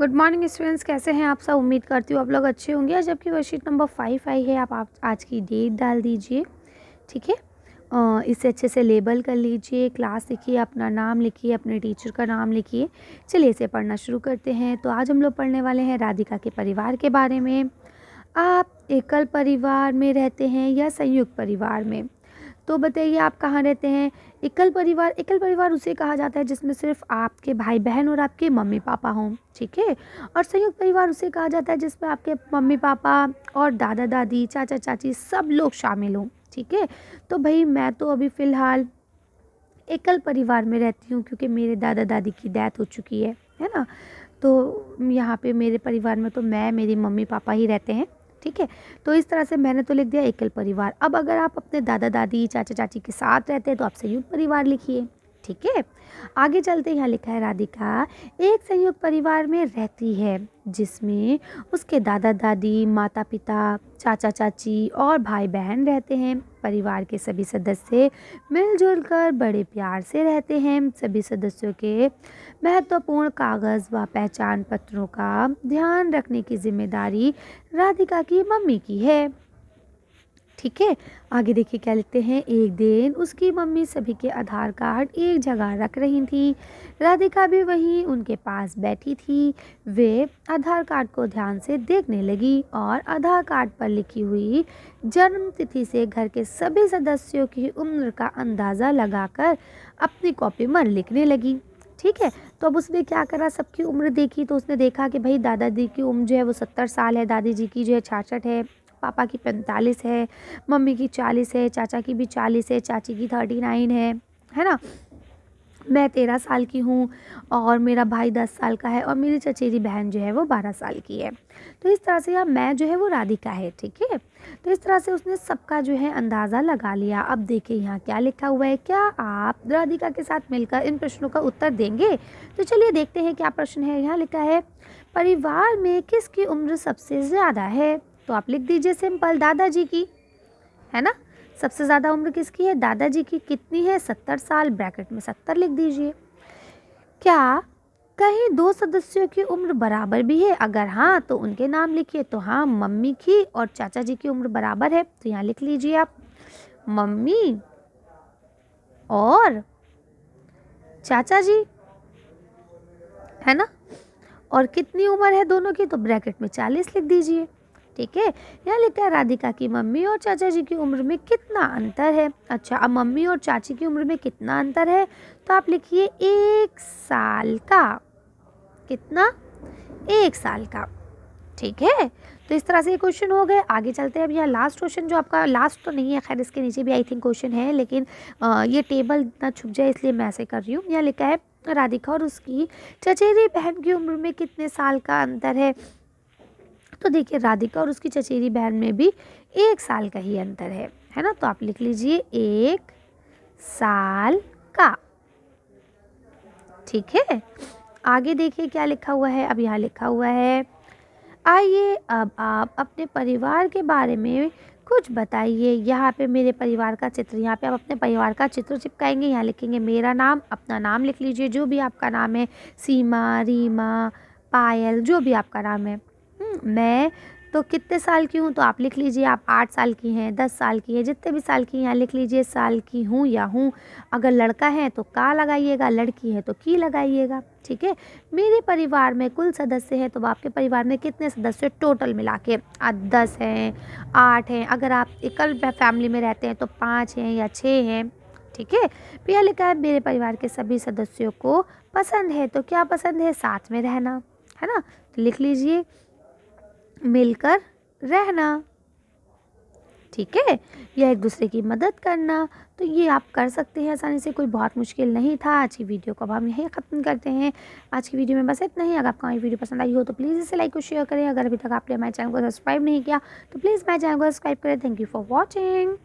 Good morning students, कैसे हैं आप सब। उम्मीद करती हूँ आप लोग अच्छे होंगे। आज जबकि वर्कशीट नंबर 5 आई है, आप आज की डेट डाल दीजिए। ठीक है, इसे अच्छे से लेबल कर लीजिए। क्लास लिखिए, अपना नाम लिखिए, अपने टीचर का नाम लिखिए। चलिए इसे पढ़ना शुरू करते हैं। तो आज हम लोग पढ़ने वाले हैं राधिका के परिवार के बारे में। आप एकल परिवार में रहते हैं या संयुक्त परिवार में? तो बताइए आप कहाँ रहते हैं। एकल परिवार उसे कहा जाता है जिसमें सिर्फ आपके भाई बहन और आपके मम्मी पापा हों। ठीक है, और संयुक्त परिवार उसे कहा जाता है जिसमें आपके मम्मी पापा और दादा दादी, चाचा चाची सब लोग शामिल हों। ठीक है, तो भाई मैं तो अभी फ़िलहाल एकल परिवार में रहती हूँ क्योंकि मेरे दादा दादी की डेथ हो चुकी है ना। तो यहाँ पे मेरे परिवार में तो मैं, मेरी मम्मी पापा ही रहते हैं। ठीक है, तो इस तरह से मैंने तो लिख दिया एकल परिवार। अब अगर आप अपने दादा दादी, चाचा चाची के साथ रहते हैं तो आप संयुक्त परिवार लिखिए। ठीक है, आगे चलते यहाँ लिखा है राधिका एक संयुक्त परिवार में रहती है जिसमें उसके दादा दादी, माता पिता, चाचा चाची और भाई बहन रहते हैं। परिवार के सभी सदस्य मिलजुल कर बड़े प्यार से रहते हैं। सभी सदस्यों के महत्वपूर्ण कागज़ व पहचान पत्रों का ध्यान रखने की जिम्मेदारी राधिका की मम्मी की है। ठीक है, आगे देखिए क्या लिखते हैं। एक दिन उसकी मम्मी सभी के आधार कार्ड एक जगह रख रही थी। राधिका भी वहीं उनके पास बैठी थी। वे आधार कार्ड को ध्यान से देखने लगी और आधार कार्ड पर लिखी हुई जन्म तिथि से घर के सभी सदस्यों की उम्र का अंदाज़ा लगाकर अपनी कॉपी में लिखने लगी। ठीक है, तो अब उसने क्या करा, सबकी उम्र देखी तो उसने देखा कि भाई दादाजी की उम्र जो है वो 70 साल है, दादी जी की जो है 66 है, पापा की 45 है, मम्मी की 40 है, चाचा की भी 40 है, चाची की 39 है ना। मैं 13 साल की हूँ और मेरा भाई 10 साल का है और मेरी चचेरी बहन जो है वो 12 साल की है। तो इस तरह से यहाँ मैं जो है वो राधिका है। ठीक है, तो इस तरह से उसने सबका जो है अंदाज़ा लगा लिया। अब देखिए यहाँ क्या लिखा हुआ है। क्या आप राधिका के साथ मिलकर इन प्रश्नों का उत्तर देंगे? तो चलिए देखते हैं क्या प्रश्न है। यहाँ लिखा है परिवार में किसकी उम्र सबसे ज़्यादा है? तो आप लिख दीजिए सिंपल, दादाजी की, है ना। सबसे ज़्यादा उम्र किसकी है? दादाजी की। कितनी है? 70 साल, ब्रैकेट में 70 लिख दीजिए। क्या कहीं दो सदस्यों की उम्र बराबर भी है? अगर हाँ तो उनके नाम लिखिए। तो हाँ, मम्मी की और चाचा जी की उम्र बराबर है, तो यहाँ लिख लीजिए आप मम्मी और चाचा जी, है ना। और कितनी उम्र है दोनों की? तो ब्रैकेट में 40 लिख दीजिए। ठीक है, यहाँ लिखा है राधिका की मम्मी और चाचा जी की उम्र में कितना अंतर है। अच्छा, अब मम्मी और चाची की उम्र में कितना अंतर है? तो आप लिखिए 1 साल का। कितना? 1 साल का। ठीक है, तो इस तरह से ये क्वेश्चन हो गए। आगे चलते हैं। अब यहाँ लास्ट क्वेश्चन जो आपका, लास्ट तो नहीं है खैर, इसके नीचे भी आई थिंक क्वेश्चन है, लेकिन ये टेबल ना छुप जाए इसलिए मैं ऐसे कर रही हूँ। यहाँ लिखा है राधिका और उसकी चचेरी बहन की उम्र में कितने साल का अंतर है? तो देखिए राधिका और उसकी चचेरी बहन में भी 1 साल का ही अंतर है ना। तो आप लिख लीजिए 1 साल का। ठीक है, आगे देखिए क्या लिखा हुआ है। अब यहाँ लिखा हुआ है आइए अब आप अपने परिवार के बारे में कुछ बताइए। यहाँ पे मेरे परिवार का चित्र, यहाँ पे आप अपने परिवार का चित्र चिपकाएंगे। यहाँ लिखेंगे मेरा नाम, अपना नाम लिख लीजिए, जो भी आपका नाम है, सीमा, रीमा, पायल, जो भी आपका नाम है। मैं तो कितने साल की हूँ? तो आप लिख लीजिए आप 8 साल की हैं, 10 साल की है, जितने भी साल की हैं यहाँ लिख लीजिए साल की हूँ या हूँ। अगर लड़का है तो का लगाइएगा, लड़की है तो की लगाइएगा। ठीक है, मेरे परिवार में कुल सदस्य हैं, तो आपके परिवार में कितने सदस्य टोटल मिला के? 10 हैं, 8 हैं। अगर आप एकल फैमिली में रहते हैं तो 5 हैं या 6 हैं। ठीक है, फिर यहाँ लिखा है मेरे परिवार के सभी सदस्यों को पसंद है। तो क्या पसंद है? साथ में रहना, है ना। तो लिख लीजिए मिलकर रहना। ठीक है, या एक दूसरे की मदद करना। तो ये आप कर सकते हैं आसानी से, कोई बहुत मुश्किल नहीं था। आज की वीडियो को अब हम यहीं ख़त्म करते हैं। आज की वीडियो में बस इतना ही। अगर आपको हमारी वीडियो पसंद आई हो तो प्लीज़ इसे लाइक और शेयर करें। अगर अभी तक आपने हमारे चैनल को सब्सक्राइब नहीं किया तो प्लीज़ हमारे चैनल को सब्सक्राइब करें। Thank you for watching.